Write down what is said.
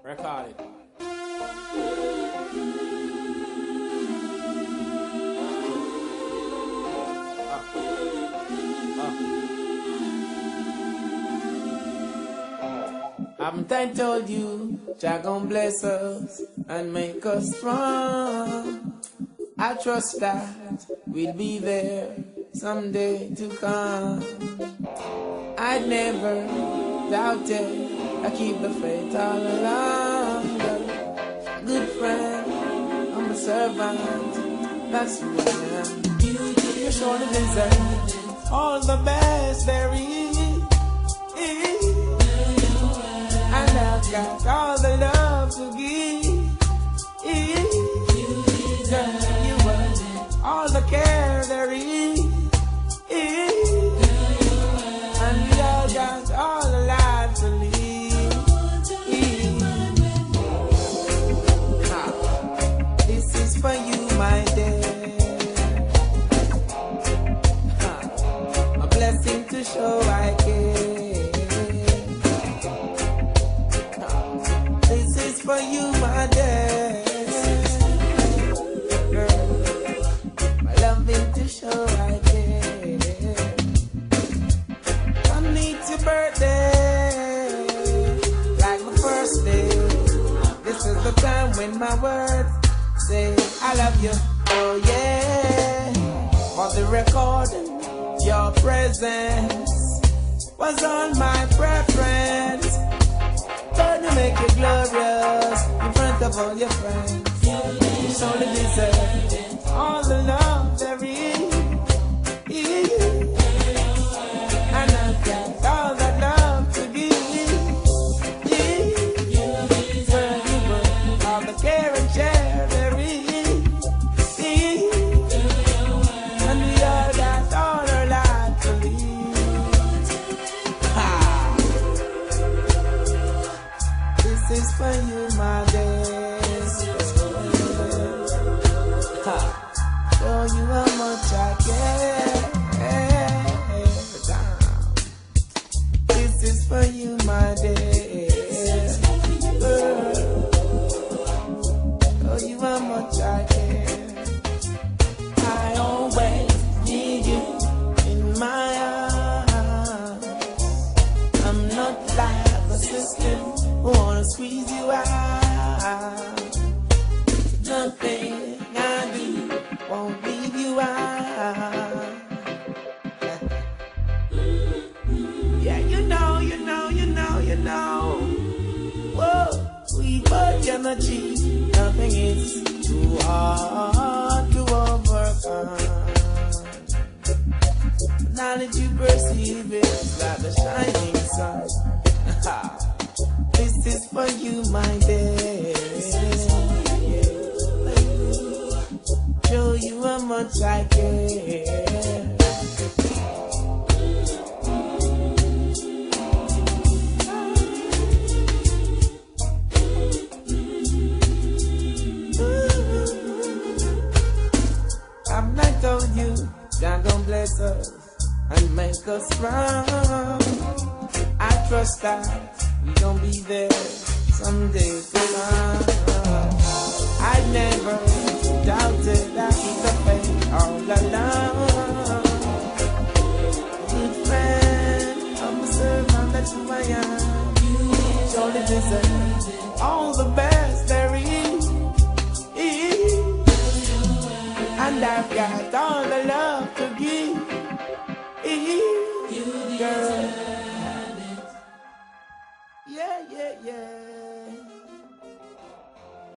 Record it. Haven't I told you, Jah gon' bless us and make us strong? I trust that we'll be there someday to come. I'd never doubted, I keep the faith all along. Good friend, I'm a servant, that's who I am. You surely deserve all the best there is. And I've got all the love to give. Girl, you want all the care there is. And we all got all the life to live. This is for you, my dear. A blessing to show I care. For you, my dear, girl, my loving to show I care. I need your birthday, like my first day. This is the time when my words say I love you. Oh yeah, for the record, your presence was on my preference. Gonna make you glorious in front of all your friends. You surely deserve all the love there is. And I've got all that love to give. Girl, you worth all the care and share there is. And we all got all our life to live. This is for you, my days. Show you how much I care. This is for you, my days. Show you how much I care. I always need you in my arms. I'm not like the system who wanna squeeze you out. Nothing I do won't leave you out. Yeah, you know. Whoa, we both gonna achieve. Nothing is too hard to overcome. Now that you perceive it like the shining sun. This is for you, my dear. Show you how much I care. I've not told you, God gon' bless us and make us strong. I trust that we gon' be there someday to come. I never doubted I keep the faith all along. Good friend, I'm a servant, that's who I am. Surely deserve all the best there is. And I've got all the love to give. Girl. Yeah.